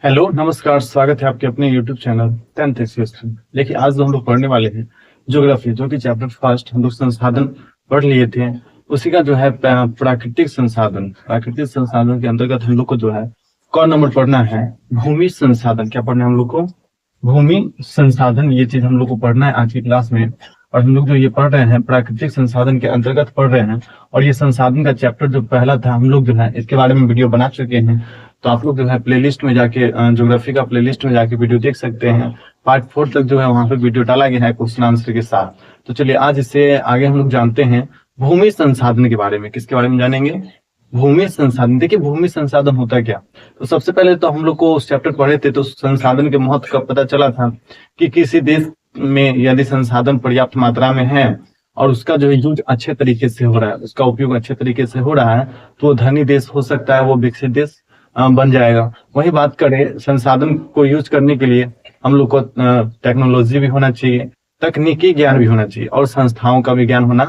Hello नमस्कार, स्वागत है आपके अपने यूट्यूब चैनल 10th हिस्ट्री। देखिए आज हम लोग पढ़ने वाले हैं ज्योग्राफी, जो कि चैप्टर फर्स्ट हम लोग संसाधन पढ़ लिए थे। उसी का जो है प्राकृतिक संसाधन के अंतर्गत हम लोग को जो है कौन नंबर पढ़ना है, भूमि संसाधन। क्या पढ़ना है हम लोग को? भूमि संसाधन। ये चीज हम लोग को पढ़ना है आज की क्लास में। और हम लोग जो ये पढ़ रहे हैं प्राकृतिक संसाधन के अंतर्गत पढ़ रहे हैं। और ये संसाधन का चैप्टर जो पहला था हम लोग जो है इसके बारे में वीडियो बना चुके हैं। तो आप लोग जो है प्लेलिस्ट में जाके ज्योग्राफी का प्लेलिस्ट में जाके वीडियो देख सकते हैं। पार्ट 4 तक जो है वहां पे वीडियो डाला गया है क्वेश्चन आंसर के साथ। तो चलिए आज इससे आगे हम लोग जानते हैं भूमि संसाधन के बारे में। किसके बारे में जानेंगे? भूमि संसाधन। देखिए भूमि संसाधन होता है क्या। तो सबसे पहले तो हम लोग को उस चैप्टर पढ़े थे तो संसाधन के महत्व का पता चला था कि किसी देश में यदि संसाधन पर्याप्त मात्रा में है और उसका जो है यूज अच्छे तरीके से हो रहा है, उसका उपयोग अच्छे तरीके से हो रहा है, तो वो धनी देश हो सकता है, वो विकसित देश बन जाएगा। वही बात करें संसाधन को यूज करने के लिए हम लोग को टेक्नोलॉजी भी होना चाहिए, तकनीकी ज्ञान भी होना चाहिए और संस्थाओं का भी ज्ञान होना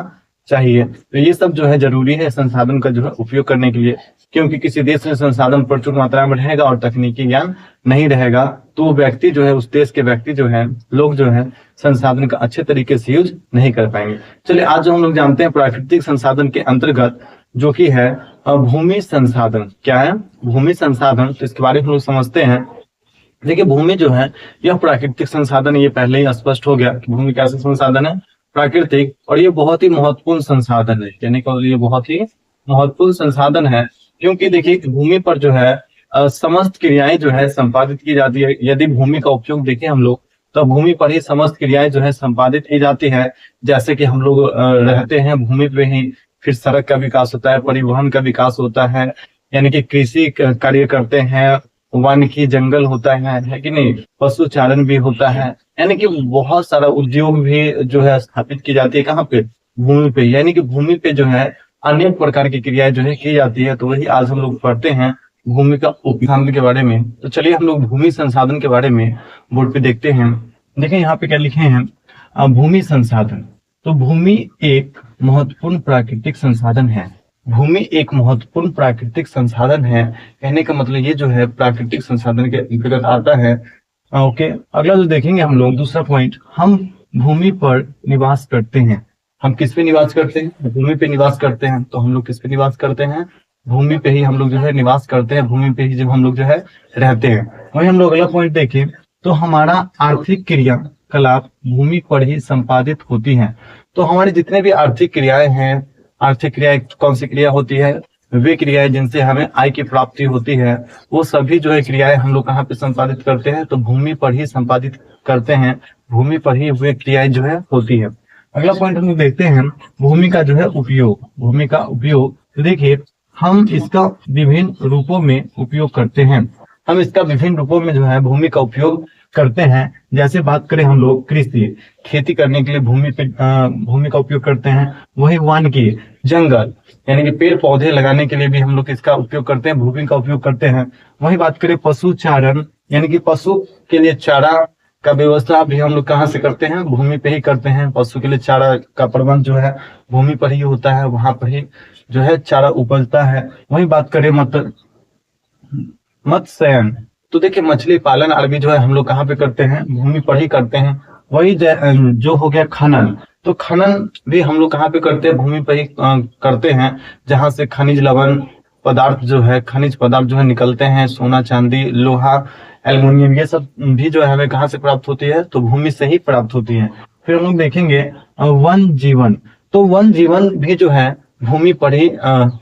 चाहिए। तो ये सब जो है जरूरी है संसाधन का जो है उपयोग करने के लिए, क्योंकि किसी देश में संसाधन प्रचुर मात्रा में रहेगा और तकनीकी ज्ञान नहीं रहेगा तो वो व्यक्ति जो है, उस देश के व्यक्ति जो है, लोग जो है संसाधन का अच्छे तरीके से यूज नहीं कर पाएंगे। चलिए आज जो हम लोग जानते हैं प्राकृतिक संसाधन के अंतर्गत जो कि है भूमि संसाधन। क्या है? भूमि संसाधन। तो इसके बारे में हम लोग समझते हैं। देखिए भूमि जो है यह प्राकृतिक संसाधन, ये पहले ही स्पष्ट हो गया कि भूमि कैसा संसाधन है, प्राकृतिक। और ये बहुत ही महत्वपूर्ण संसाधन है, यानी कि ये बहुत ही महत्वपूर्ण संसाधन है, क्योंकि देखिए भूमि पर जो है समस्त क्रियाएं जो है संपादित की जाती है। यदि भूमि का उपयोग देखें हम लोग तो भूमि पर ही समस्त क्रियाएं जो है संपादित की जाती है। जैसे कि हम लोग रहते हैं भूमि पे ही, फिर सड़क का विकास होता है, परिवहन का विकास होता है, यानी कि कृषि कार्य करते हैं, वन की जंगल होता है कि नहीं, पशु चारण भी होता है, यानी कि बहुत सारा उद्योग भी जो है स्थापित की जाती है। कहाँ पे? भूमि पे। यानी कि भूमि पे जो है अनेक प्रकार की क्रियाएं जो है की जाती है। तो वही आज हम लोग पढ़ते हैं भूमि का उपयोग के बारे में। तो चलिए हम लोग भूमि संसाधन के बारे में बोर्ड पे देखते हैं। देखिए यहाँ पे क्या लिखे हैं, भूमि संसाधन। तो भूमि एक महत्वपूर्ण प्राकृतिक संसाधन है। भूमि एक महत्वपूर्ण प्राकृतिक संसाधन है, कहने का मतलब ये जो है प्राकृतिक संसाधन के अंतर्गत आता है। ओके, अगला जो देखेंगे हम लोग दूसरा पॉइंट, हम भूमि पर निवास करते हैं। हम किस पे निवास करते हैं? भूमि पे निवास करते हैं। तो हम लोग किस पे निवास करते हैं? भूमि पे ही हम लोग जो है निवास करते हैं, भूमि पे ही जब हम लोग जो है रहते हैं। वही हम लोग अगला पॉइंट देखें तो हमारा आर्थिक क्रियाकलाप भूमि पर ही संपादित होती हैं। तो हमारे जितने भी आर्थिक क्रियाएं हैं, आर्थिक क्रियाएं कौन सी क्रिया होती है? वे क्रियाएं जिनसे हमें आय की प्राप्ति होती है, वो सभी जो है क्रियाएं हम लोग कहाँ पे संपादित करते हैं? तो भूमि पर ही संपादित करते हैं, भूमि पर ही वे क्रियाएं जो है होती है। अगला पॉइंट हम लोग देखते हैं भूमि का जो है उपयोग। भूमि का उपयोग, तो देखिए हम इसका विभिन्न रूपों में उपयोग करते हैं। हम इसका विभिन्न रूपों में जो है भूमि का उपयोग करते हैं। जैसे बात करें हम लोग कृषि, खेती करने के लिए भूमि का उपयोग करते हैं। वही वन की जंगल, यानी कि पेड़ पौधे लगाने के लिए भी हम लोग इसका उपयोग करते हैं, भूमि का उपयोग करते हैं। वही बात करें पशु चारण, यानी कि पशु के लिए चारा का व्यवस्था भी हम लोग कहाँ से करते हैं? भूमि पे ही करते हैं। पशु के लिए चारा का प्रबंध जो है भूमि पर ही होता है, वहां पर ही जो है चारा उपजता है। वही बात करें मत्स्यन, तो देखिए मछली पालन आदि जो है हम लोग कहाँ पे करते हैं? भूमि पर ही करते हैं। वही जो हो गया खनन, तो खनन भी हम लोग कहाँ पे करते हैं? भूमि पर ही करते हैं, जहां से खनिज लवण पदार्थ जो है, खनिज पदार्थ जो है निकलते हैं, सोना चांदी लोहा एल्युमिनियम, ये सब भी जो है हमें कहाँ से प्राप्त होती है? तो भूमि से ही प्राप्त होती है। फिर हम लोग देखेंगे वन जीवन। तो वन जीवन भी जो है भूमि पर ही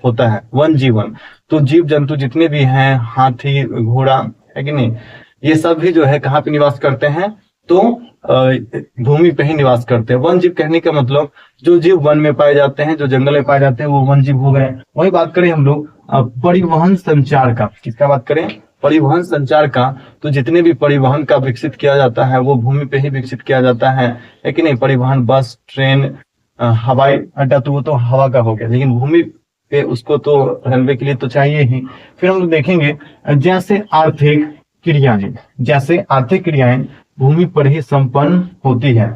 होता है, वन जीवन। तो जीव जंतु जितने भी हैं, हाथी घोड़ा है कि नहीं, ये सब भी जो है कहाँ पे निवास करते हैं? तो भूमि पे ही निवास करते हैं। वन जीव कहने का मतलब जो जीव वन में पाए जाते हैं, जो जंगल में पाए जाते हैं, वो वन जीव हो गए। वही बात करें हम लोग परिवहन संचार का। किसका बात करें? परिवहन संचार का। तो जितने भी परिवहन का विकसित किया जाता है वो भूमि पे ही विकसित किया जाता है कि नहीं? परिवहन, बस, ट्रेन, हवाई अड्डा, तो वो तो हवा का हो गया, लेकिन भूमि पे उसको तो रनवे के लिए तो चाहिए ही। फिर हम लोग देखेंगे जैसे आर्थिक क्रियाएं भूमि पर ही संपन्न होती है,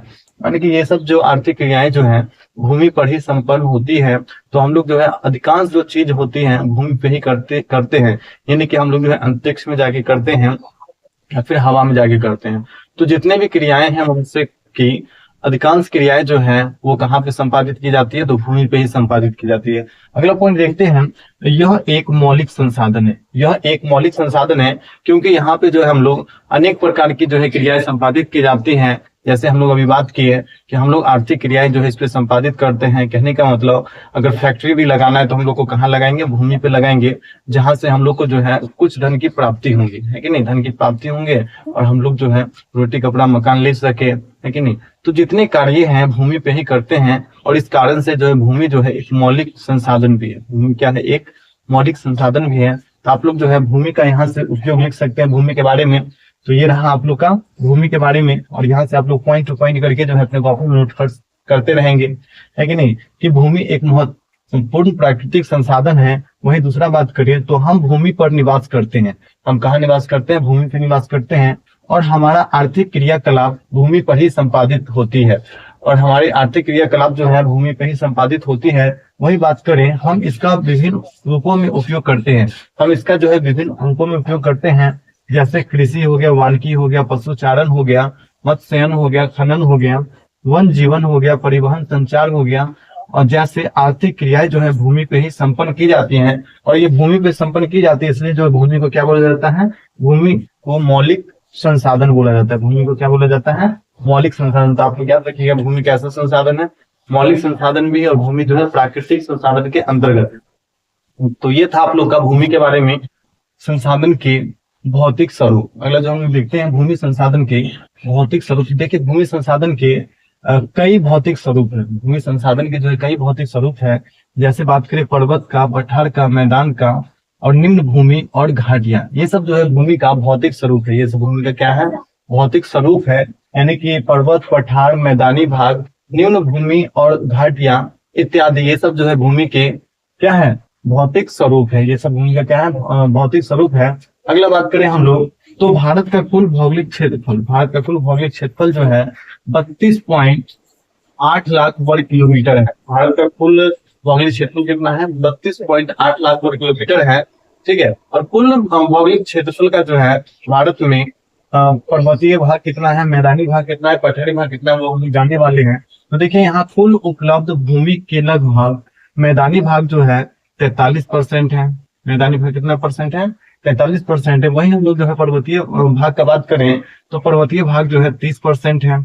यानी कि ये सब जो आर्थिक क्रियाएं जो हैं भूमि पर ही संपन्न होती है। तो हम लोग जो है अधिकांश जो चीज होती है भूमि पे ही करते हैं, यानी कि हम लोग जो है अंतरिक्ष में जाके करते हैं, या फिर हवा में जाके करते हैं। तो जितने भी क्रियाएं हैं मनुष्य की, अधिकांश क्रियाएं जो हैं वो कहाँ पे संपादित की जाती है, तो भूमि पे ही संपादित की जाती है। अगला पॉइंट देखते हैं, यह एक मौलिक संसाधन है। यह एक मौलिक संसाधन है क्योंकि यहाँ पे जो है हम लोग अनेक प्रकार की जो है क्रियाएं संपादित की जाती हैं। जैसे हम लोग अभी बात किए कि हम लोग आर्थिक क्रियाएं जो है इस पे संपादित करते हैं। कहने का मतलब अगर फैक्ट्री भी लगाना है तो हम लोग को कहाँ लगाएंगे, भूमि पे लगाएंगे, जहां से हम लोग को जो है कुछ धन की प्राप्ति होंगी, है कि नहीं, धन की प्राप्ति होंगे और हम लोग जो है रोटी कपड़ा मकान ले सके, है कि नहीं। तो जितने कार्य हैं भूमि पे ही करते हैं और इस कारण से जो है भूमि जो है एक मौलिक संसाधन भी है। भूमि क्या है, एक मौलिक संसाधन भी है। तो आप लोग जो है भूमि का यहाँ से उपयोग लिख सकते हैं भूमि के बारे में। तो ये रहा आप लोग का भूमि के बारे में, और यहाँ से आप लोग पॉइंट टू पॉइंट करके जो है अपने कॉपी में नोट करते रहेंगे, है कि नहीं, कि भूमि एक महत्वपूर्ण प्राकृतिक संसाधन है। वही दूसरा बात करें तो हम भूमि पर निवास करते हैं। हम कहाँ निवास करते हैं, भूमि पर निवास करते हैं, और हमारा आर्थिक क्रियाकलाप भूमि पर ही संपादित होती है। और हमारी आर्थिक क्रियाकलाप जो है भूमि पर ही संपादित होती है। वही बात करें, हम इसका विभिन्न रूपों में उपयोग करते हैं। हम इसका जो है विभिन्न रूपों में उपयोग करते हैं, जैसे कृषि हो गया, वानिकी हो गया, पशुचारण हो गया, मत्स्यन हो गया, खनन हो गया, वन जीवन हो गया, परिवहन संचार हो गया। और जैसे आर्थिक क्रियाएं जो है भूमि पे ही संपन्न की जाती हैं, और ये भूमि पे संपन्न की जाती है, इसलिए जो भूमि को क्या बोला जाता है, भूमि को मौलिक संसाधन बोला जाता है। भूमि को क्या बोला जाता है, मौलिक संसाधन। तो आप लोग याद रखिएगा, भूमि कैसा संसाधन है, मौलिक संसाधन भी है, और भूमि जो है प्राकृतिक संसाधन के अंतर्गत है। तो ये था आप लोग का भूमि के बारे में संसाधन के भौतिक स्वरूप। अगला जो हम लोग देखते हैं भूमि संसाधन के भौतिक स्वरूप। देखिए भूमि संसाधन के कई भौतिक स्वरूप है। भूमि संसाधन के जो है कई भौतिक स्वरूप है। जैसे बात करें पर्वत का, पठार का, मैदान का, और निम्न भूमि और घाटियां, ये सब जो है भूमि का भौतिक स्वरूप है। ये सब भूमि का क्या है, भौतिक स्वरूप है। यानी कि पर्वत, पठार, मैदानी भाग, निम्न भूमि और घाटियां इत्यादि, ये सब जो है भूमि के क्या है, भौतिक स्वरूप है। ये सब भूमि का क्या है, भौतिक स्वरूप है। अगला बात करें हम लोग तो भारत का कुल भौगोलिक क्षेत्रफल, भारत का कुल भौगोलिक क्षेत्रफल जो है 32.8 लाख वर्ग किलोमीटर है। भारत का कुल भौगोलिक क्षेत्रफल कितना है, 32.8 लाख वर्ग किलोमीटर है, ठीक है। और कुल भौगोलिक क्षेत्रफल का जो है भारत में पर्वतीय भाग कितना है, मैदानी भाग कितना है, पठारी भाग कितना है, वो हम जानने वाले हैं। तो देखिए यहाँ कुल उपलब्ध भूमि के लगभग मैदानी भाग जो है 43% है। मैदानी भाग कितना परसेंट है, 43% है। वही हम लोग जो है पर्वतीय भाग का बात करें तो पर्वतीय भाग जो है 30% है।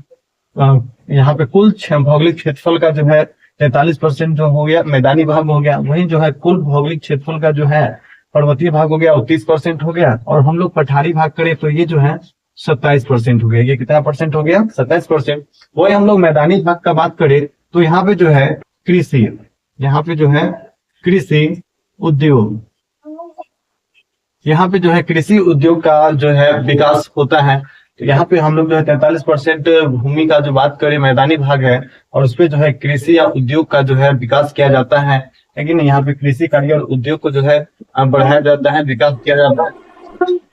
यहाँ पे कुल भौगोलिक क्षेत्रफल का जो है 43% जो हो गया मैदानी भाग हो गया। वही जो है कुल भौगोलिक क्षेत्रफल का जो है पर्वतीय भाग हो गया, 30% हो गया। और हम लोग पठारी भाग करें तो ये जो है 27% हो गया। ये कितना परसेंट हो गया, 27%। वही हम लोग मैदानी भाग का बात करें तो यहाँ पे जो है कृषि, यहाँ पे जो है कृषि उद्योग, यहाँ पे जो है कृषि उद्योग का जो है विकास होता है। तो यहाँ पे हम लोग जो है 43% भूमि का जो बात करें मैदानी भाग है, और उसपे जो है कृषि या उद्योग का जो है विकास किया जाता है। लेकिन यहाँ पे कृषि कार्य और उद्योग को जो है बढ़ाया जाता है, विकास किया जाता है।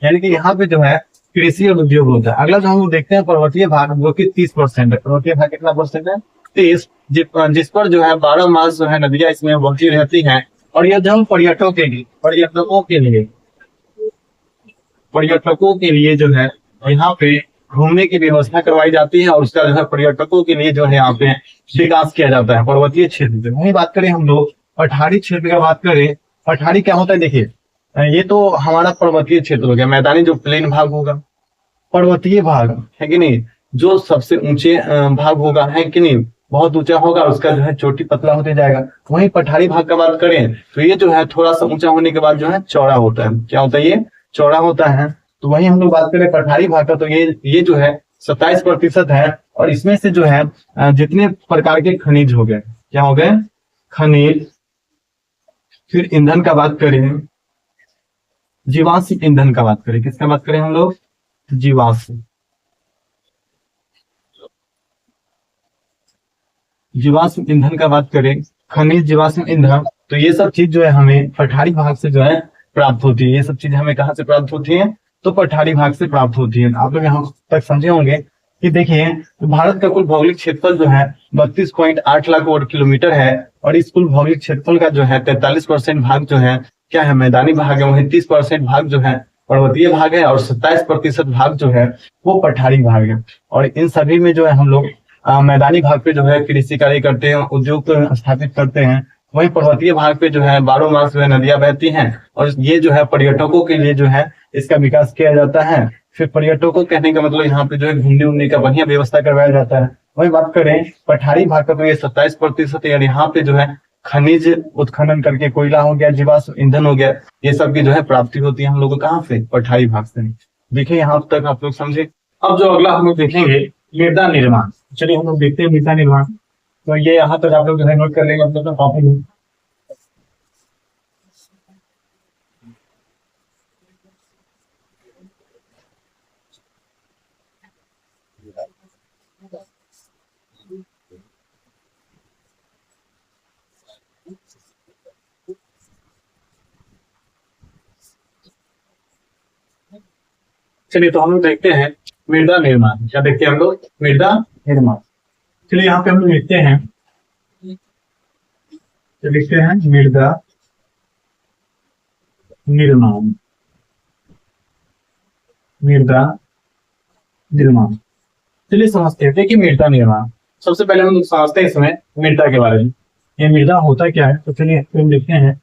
यानी कि यहाँ पे जो है कृषि और उद्योग होता है। अगला जो हम लोग देखते हैं पर्वतीय भाग, जो कि 30% है। पर्वतीय भाग कितना परसेंट है, 30, जिस पर जो है 12 मास जो है नदियां इसमें बहती रहती हैं। और यह जो पर्यटकों के लिए जो है यहाँ पे घूमने की व्यवस्था करवाई जाती है, और उसका जो है पर्यटकों के लिए जो है यहाँ पे विकास किया जाता है पर्वतीय क्षेत्र में। वही बात करें हम लोग पठारी क्षेत्र की बात करें, पठारी क्या होता है, देखिए ये तो हमारा पर्वतीय क्षेत्र हो गया। मैदानी जो प्लेन भाग होगा, पर्वतीय भाग है कि नहीं, जो सबसे ऊंचे भाग होगा, है कि नहीं, बहुत ऊंचा होगा, उसका जो है चोटी पतला होते जाएगा। वहीं पठारी भाग का बात करें तो ये जो है थोड़ा सा ऊंचा होने के बाद जो है चौड़ा होता है। क्या होता है, ये चौड़ा होता है। तो वही हम लोग बात करें पठारी भाग का तो ये जो है 27% है। और इसमें से जो है जितने प्रकार के खनिज हो गए, क्या हो गए, खनिज, फिर ईंधन का बात करें, जीवाश्म ईंधन का बात करें, किसका बात करें हम लोग, जीवाश्म ईंधन का बात करें, खनिज, जीवाश्म ईंधन। तो ये सब चीज जो है हमें पठारी भाग से जो है प्राप्त होती है। ये सब चीज हमें कहाँ से प्राप्त होती है, तो पठारी भाग से प्राप्त होती है। आप लोग यहाँ तक समझे होंगे कि देखिए भारत का कुल भौगोलिक क्षेत्रफल जो है 32.8 लाख वर्ग किलोमीटर है। और इस कुल भौगोलिक क्षेत्रफल का जो है 43% भाग जो है क्या है, मैदानी भाग है। वही 30% भाग जो है पर्वतीय भाग है और 27% भाग जो है वो पठारी भाग है। और इन सभी में जो है हम लोग मैदानी भाग पे जो है कृषि कार्य करते हैं, उद्योग को स्थापित करते हैं। वहीं पर्वतीय भाग पे जो है 12 मास जो है नदियां बहती हैं और ये जो है पर्यटकों के लिए जो है इसका विकास किया जाता है। फिर पर्यटकों कहने का मतलब यहाँ पे जो है घूमने उमने का बढ़िया व्यवस्था करवाया जाता है। वही बात करें पठारी भाग का तो ये 27% है, यहाँ पे जो है खनिज उत्खनन करके कोयला हो गया, जीवाश्म ईंधन हो गया, ये सब की जो है प्राप्ति होती है हम लोग को कहाँ से, पठारी भाग से। देखिए यहाँ तक आप लोग समझे। अब जो अगला हम लोग देखेंगे मृदा निर्माण। चलिए हम लोग देखते हैं मृदा निर्माण। तो ये यहाँ तक आप लोग जो है नोट कर लेंगे अपना कॉपी में। चलिए तो हम लोग देखते हैं मृदा निर्माण। क्या देखते हैं हम लोग? मृदा निर्माण। चलिए यहाँ पे हम लोग लिखते हैं, तो लिखते हैं मृदा निर्माण। मृदा निर्माण। चलिए समझते हैं कि मृदा निर्माण। सबसे पहले हम लोग समझते हैं इसमें मृदा के बारे में। ये मृदा होता क्या है? तो चलिए हम लिखते हैं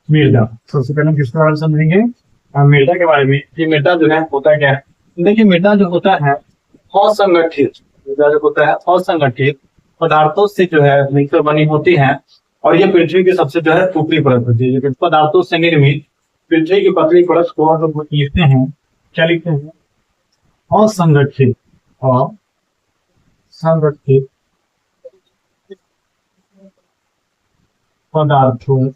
मृदा। सबसे पहले हम किसके बारे में समझेंगे? मृदा के बारे में। ये मृदा जो है होता क्या है? देखिए मृदा जो होता है असंगठित, मृदा जो होता है असंगठित पदार्थों से जो है मिलकर बनी होती है। और ये पृथ्वी की सबसे जो है ऊपरी परत होती है। जो पदार्थों से निर्मित पृथ्वी की पतली परत को हम लोग लिखते हैं, क्या लिखते हैं? असंगठित। असंगठित पदार्थों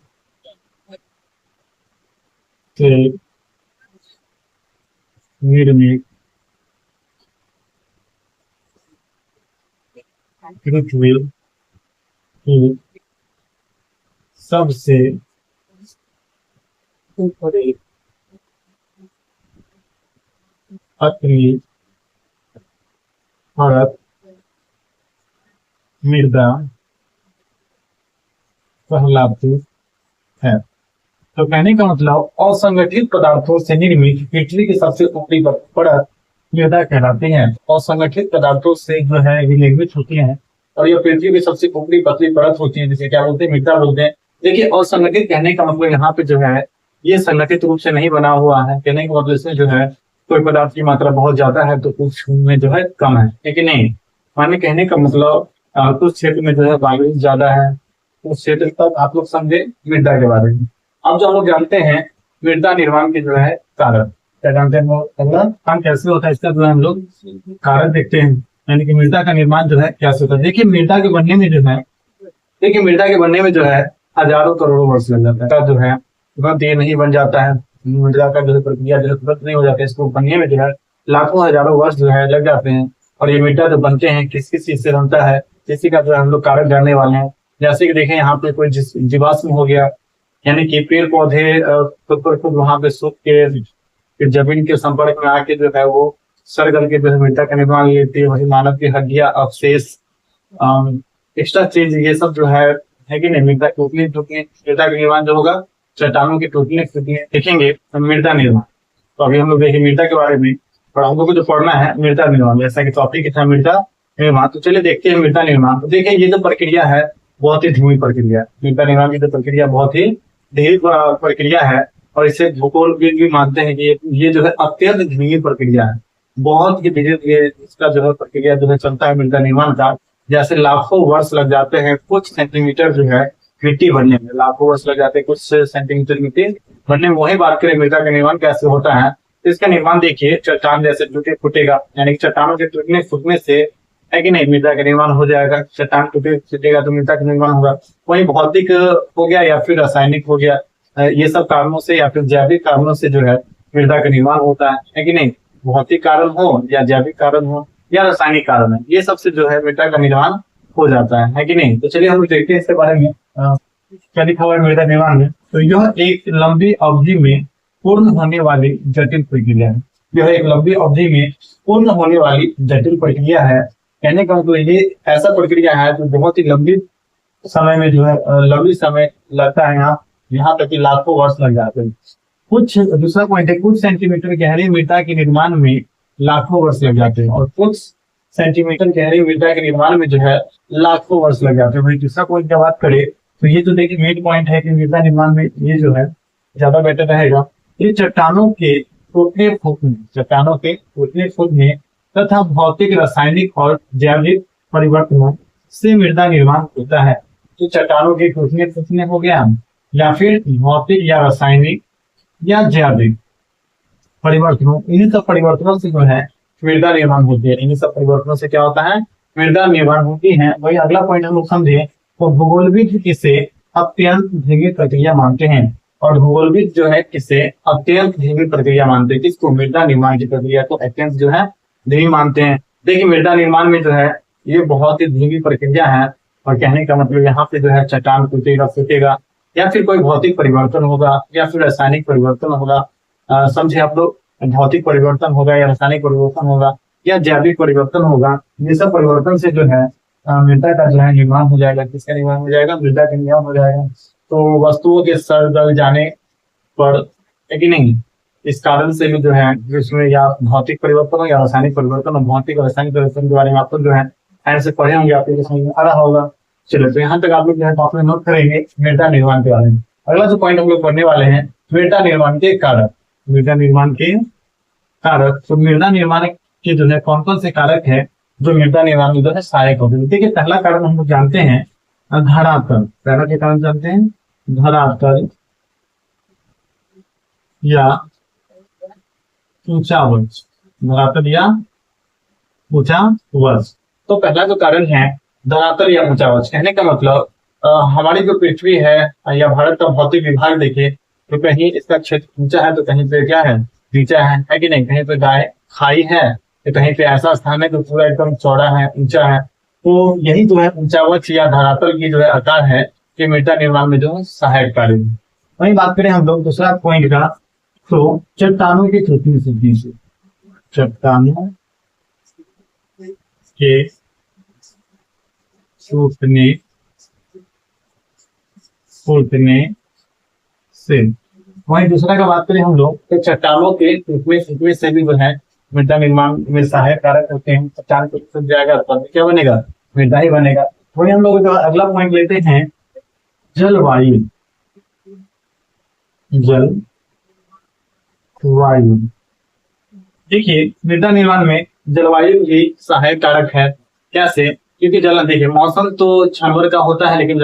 से निर्मित पृथ्वी की सबसे ऊपरी पतली परत मृदा कहलाती है। तो कहने का मतलब असंगठित पदार्थों से निर्मित पृथ्वी की सबसे ऊपरी परत मृदा कहलाती है। असंगठित पदार्थों से जो है ये निर्मित होती है और ये पृथ्वी की सबसे ऊपरी पतली परत होती है, जिसे क्या बोलते हैं? मृदा बोलते हैं। देखिए असंगठित कहने का मतलब यहाँ पे जो है ये संगठित रूप से नहीं बना हुआ है। कहने का मतलब इसमें जो है कोई पदार्थ की मात्रा बहुत ज्यादा है तो कुछ में जो है कम है, लेकिन नहीं। माने कहने का मतलब कुछ क्षेत्र में जो है वायु ज्यादा है, उस क्षेत्र तक आप लोग समझे मृदा के बारे में। अब जो हम लोग जानते हैं मृदा निर्माण के जो है कारक, क्या जानते हैं वो? काम कैसे होता है इसका जो है हम लोग कारक देखते हैं, यानी कि मृदा का निर्माण जो है कैसे होता है। देखिए मृदा के बनने में जो है, देखिए मृदा के बनने में जो है हजारों करोड़ों वर्ष लग जाता है। जो है तुरंत ये नहीं बन जाता है, मृदा का जो है प्रक्रिया जो है तुरंत नहीं हो जाता है। इसको बनने में जो है लाखों हजारों वर्ष जो है लग जाते हैं। और ये मृदा जो बनते हैं किस किस चीज से बनता है, इसी का जो है हम लोग कारक जानने वाले हैं। जैसे कि देखें यहाँ पे कोई जीवाश्म हो गया, यानी कि पेड़ पौधे खुद पर खुद वहां पे सूख के फिर जमीन के संपर्क में आके जो है वो सड़ गल के जो है मृदा का निर्माण लेती है। वही मानव की हड्डियां, अवशेष, एक्स्ट्रा चीज, ये सब जो है कि नहीं, मृदा टूटने मृदा का निर्माण जो होगा चट्टानों की टूटने देखेंगे मृदा निर्माण। तो अभी हम लोग देखें मृदा के बारे में, और हम लोग को जो पढ़ना है मृदा निर्माण, जैसा कि टॉपिक था मृदा निर्माण। तो चलिए देखते हैं मृदा निर्माण। तो देखिए ये जो प्रक्रिया है बहुत ही धीमी प्रक्रिया है। मृदा निर्माण की जो प्रक्रिया बहुत ही धीमी प्रक्रिया है और इसे भूगोलविद भी मानते हैं कि ये जो है अत्यंत धीमी प्रक्रिया है। बहुत ही धीरे धीरे इसका जो है प्रक्रिया जो है चलता है मृदा निर्माण का। जैसे लाखों वर्ष लग जाते हैं कुछ सेंटीमीटर जो है मिट्टी बनने में, लाखों वर्ष लग जाते हैं कुछ सेंटीमीटर मिट्टी बनने में। वही बात करें मृदा का निर्माण कैसे होता है, इसका निर्माण देखिए चट्टान जैसे टूटे फूटेगा, यानी कि चट्टानों के टूटने फूटने से है कि नहीं मृदा का निर्माण हो जाएगा। चट्टान टूटेगा तो मृदा का निर्माण होगा। वही भौतिक हो गया या फिर रासायनिक हो गया, ये सब कारणों से या फिर जैविक कारणों से जो है मृदा का निर्माण होता है कि नहीं। भौतिक कारण हो या जैविक कारण हो या रासायनिक कारण है, ये सबसे जो है मृदा का निर्माण हो जाता है कि नहीं। तो चलिए हम लोग देखते हैं इसके बारे में क्या लिखा हुआ है मृदा निर्माण में। तो यह एक लंबी अवधि में पूर्ण होने वाली जटिल प्रक्रिया है। यह एक लंबी अवधि में पूर्ण होने वाली जटिल प्रक्रिया है। कहने का मतलब ये ऐसा प्रक्रिया है जो बहुत ही लंबी समय में जो है लंबी समय लगता है, यहाँ तक कि लाखों वर्ष लग जाते हैं। कुछ दूसरा पॉइंट है, कुछ सेंटीमीटर गहरी मृदा के निर्माण में लाखों वर्ष लग जाते हैं, और कुछ सेंटीमीटर गहरी मृदा के निर्माण में जो है लाखों वर्ष लग जाते हैं। वही दूसरा पॉइंट की बात करें तो ये तो देखिए मेन पॉइंट है कि मृदा निर्माण में ये जो है ज्यादा बेटर रहेगा। ये चट्टानों के टूटने फूटने तथा भौतिक, रासायनिक और जैविक परिवर्तनों से मृदा निर्माण होता है। तो चट्टानों के टूटने फूटने हो गया, या फिर भौतिक या रासायनिक या जैविक परिवर्तनों, इन्हीं सब परिवर्तनों से जो है मृदा निर्माण होती है। इन्हीं सब परिवर्तनों से क्या होता है, मृदा निर्माण होती है। वही अगला पॉइंट हम लोग समझे तो भूगोलविद इसे अत्यंत धीमी प्रक्रिया मानते हैं, और भूगोलविद जो है इसे अत्यंत धीमी प्रक्रिया मानते हैं। किसको? मृदा निर्माण की प्रक्रिया को अत्यंत जो है धीमी मानते हैं। देखिए मृदा निर्माण में जो है ये बहुत ही धीमी प्रक्रिया है, और कहने का मतलब यहाँ पे जो है चट्टान टूटेगा फूटेगा, या फिर कोई भौतिक परिवर्तन होगा, या फिर रासायनिक परिवर्तन होगा। समझे आप लोग, भौतिक परिवर्तन होगा या रासायनिक परिवर्तन होगा या जैविक परिवर्तन होगा। ये सब परिवर्तन से जो है मृदा का जो है निर्माण हो जाएगा। किसका निर्माण हो जाएगा? मृदा का निर्माण हो जाएगा। तो वस्तुओं के सड़ गल जाने पर, है कि नहीं, इस कारण से भी जो है इसमें या भौतिक परिवर्तन हो या रासायनिक परिवर्तन हो। भौतिक और रासायनिक परिवर्तन के बारे में आप लोग जो है ऐसे पढ़े होंगे, आप लोग समझ में आ रहा होगा। चलो तो यहाँ तक आप लोग जो है टॉपिक नोट करेंगे मृदा निर्माण के बारे में। अगला जो पॉइंट हम लोग पढ़ने वाले हैं, मृदा निर्माण के कारक। मृदा निर्माण के कारक, तो मृदा निर्माण के जो है कौन कौन से कारक है जो मृदा निर्माण में जो है सहायक होते हैं। देखिए पहला कारण हम लोग जानते हैं धरातल। पहला के कारण जानते हैं धरातल या ऊंचा वृक्ष। धरातल या ऊंचा वृक्ष। तो पहला जो कारण है धरातल या ऊंचा वृक्ष। कहने का मतलब हमारी जो पृथ्वी है या भारत का भौतिक विभाग देखे तो कहीं इसका क्षेत्र ऊंचा है तो कहीं पे क्या है, नीचा है कि नहीं। कहीं पे गाय खाई है तो कहीं पे ऐसा स्थान है जो पूरा एकदम चौड़ा है, ऊंचा है। तो यही जो है ऊंचा वृक्ष या धरातल की जो है आकार है कि मृदा निर्माण में जो है सहायक कार्य है। वही बात करें हम लोग दूसरा पॉइंट का, तो चट्टानों की टूटने फूटने से, चट्टानों के टूटने फूटने से। वहीं दूसरा का बात करें हम लोग तो चट्टानों के टूटने फूटने से भी जो है मृदा निर्माण में सहायक कारक होते हैं। चट्टान टूट जाएगा तो क्या बनेगा? मृदा ही बनेगा। वही हम लोग अगला पॉइंट लेते हैं जलवायु। जलवायु, देखिए मृदा निर्माण में जलवायु भी सहायक कारक है। कैसे? क्योंकि देखिए मौसम तो क्षण भर का होता है, लेकिन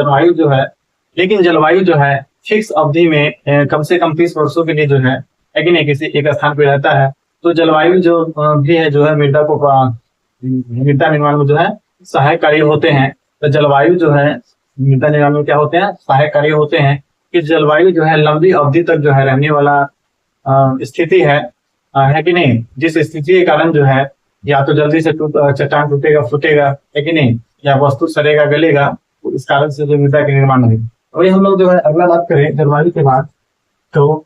जलवायु जो है फिक्स अवधि में कम से कम 30 वर्षों के लिए जो है कि नहीं किसी एक स्थान पे रहता है। तो जलवायु जो भी है जो है मृदा निर्माण में जो है सहायक कार्य होते हैं। तो जलवायु जो है मृदा निर्माण में क्या होते हैं? सहायक कार्य होते हैं। कि जलवायु जो है लंबी अवधि तक जो है रहने वाला स्थिति है कि नहीं। जिस स्थिति के कारण जो है या तो जल्दी से चट्टान टूटेगा फूटेगा, है कि नहीं, या वस्तु सड़ेगा गलेगा, तो इस कारण से जो मृदा के निर्माण होगी। वही हम लोग जो है अगला बात करें जलवायु के बाद तो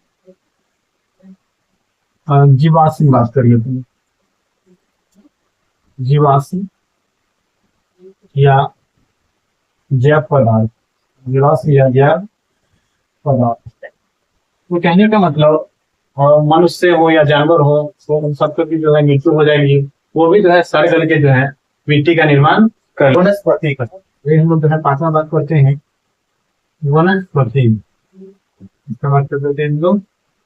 जीवाश्म बात कर लेते हैं। जीवाश्म या जैव पदार्थ, जीवाश्म या जैव पदार्थ। तो कहने का मतलब मनुष्य हो या जानवर हो तो उन सबको भी जो है मृत्यु हो जाएगी, वो भी जो है सड़ गल के जो है मिट्टी का निर्माण कर। वनस्पति का हम लोग जो है पांचवा बात करते हैं वनस्पति। इसका बात करते हैं हम लोग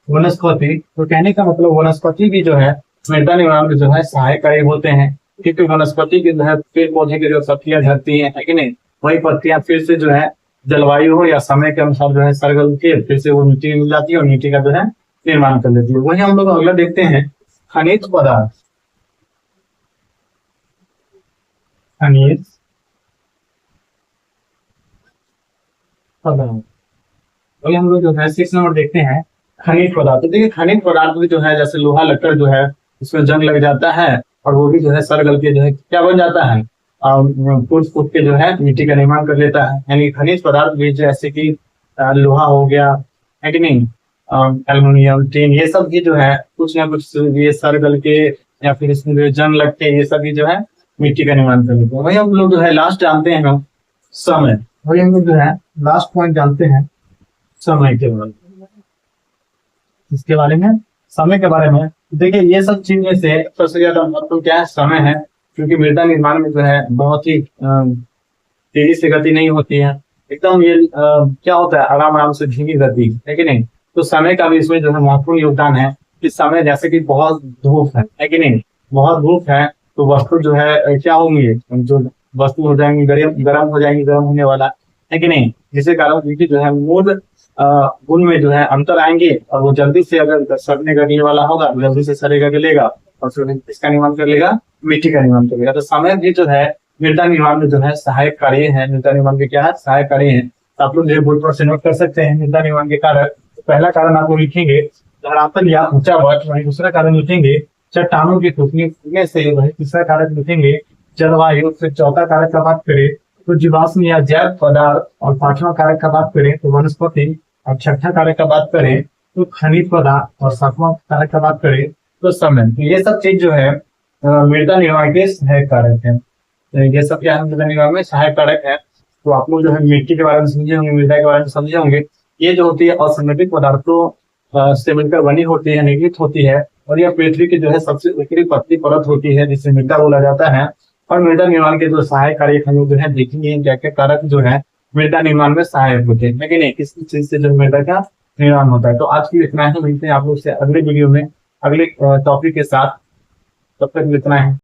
वनस्पति। तो कहने का मतलब वनस्पति भी जो है मृदा निर्माण में जो है सहायकारी होते हैं। क्योंकि वनस्पति के जो है पेड़ पौधे की जो पत्तियां झड़ती है कि नहीं, वही पत्तियां फिर से जो है जलवायु हो या समय के अनुसार जो है सरगल के फिर से वो मिट्टी मिल जाती है और मिट्टी का जो है निर्माण कर लेती है। वही हम लोग अगला देखते हैं खनिज पदार्थ। खनिज पदार्थ, वही हम लोग जो है 6 नंबर देखते हैं खनिज पदार्थ। देखिए खनिज पदार्थ भी जो है जैसे लोहा लक्कड़ जो है उसमें जंग लग जाता है और वो भी जो है सड़ गल के जो है क्या बन जाता है, फूट के जो है मिट्टी का निर्माण कर लेता है। यानी खनिज पदार्थ भी जैसे कि लोहा हो गया, है कि नहीं, एल्युमिनियम, टीन, ये सब भी जो है कुछ ना कुछ ये सड़ गल के या फिर इसमें जो जंग लग के ये सब भी जो है मिट्टी का निर्माण कर लेते हैं। वही हम लोग जो है लास्ट जानते हैं हम समय। वही हम लोग जो है लास्ट पॉइंट जानते हैं समय के बारे में। इसके बारे में, समय के बारे में। देखिए ये सब चीज में से सबसे ज्यादा महत्वपूर्ण क्या है, समय है। क्योंकि मृदा निर्माण में जो है बहुत ही तेजी से गति नहीं होती है, एकदम ये क्या होता है, आराम आराम से धीमी गति है कि नहीं। तो समय का भी इसमें जो है महत्वपूर्ण योगदान है कि समय, जैसे कि बहुत धूप है कि नहीं, बहुत धूप है तो वस्तु जो है क्या होंगे, जो वस्तु हो जाएंगी गर्म, गर्म हो जाएंगी, गर्म होने वाला है कि नहीं, जिसके कारण उनकी जो है मूल गुण में जो है अंतर आएंगे और वो जल्दी से, अगर सड़ने गलने वाला होगा तो जल्दी से सड़ेगा गलेगा और फिर इसका निर्माण कर लेगा, मिट्टी का निर्माण कर लेगा। तो समय भी जो है मृदा निर्माण में जो है सहायक कार्य है। मृदा निर्माण के क्या है, सहायक कार्य है। तो आप लोग जो बोर्ड पर से नोट कर सकते हैं मृदा निर्माण के कारक। तो पहला कारण आप लोग लिखेंगे धरातल या ऊंचा वर्ष, वही दूसरा कारण लिखेंगे चट्टानों की टूटने से, वही तीसरा कारक लिखेंगे जलवायु। फिर चौथा कारक का बात करें तो जीवाश्म या जैव पदार्थ, और पांचवा कारक का बात करें तो वनस्पति, और छठा कारक का बात करें तो खनिज पदार्थ, और सातवां कारक का बात करें तो समय। तो ये सब चीज जो है मृदा निर्माण के सहायक कारक है। तो ये सब क्या है, मृदा निर्माण में सहायक कारक है। तो आप लोग जो है मिट्टी के बारे में समझे होंगे, मृदा के बारे में समझे होंगे। ये जो होती है असंगठित पदार्थों से मिलकर बनी होती है, निर्मित होती है, और यह पृथ्वी की जो है सबसे ऊपरी पतली परत होती है जिसे मृदा बोला जाता है। और मृदा निर्माण के जो सहायक कार्य हम लोग जो है देखेंगे क्या क्या कारक जो है मृदा निर्माण में सहायक होते हैं, लेकिन नहीं किस चीज से जो मृदा का निर्माण होता है। तो आज की इतना ही, मिलते हैं आप लोग से अगले वीडियो में अगले टॉपिक के साथ। तब तक इतना है।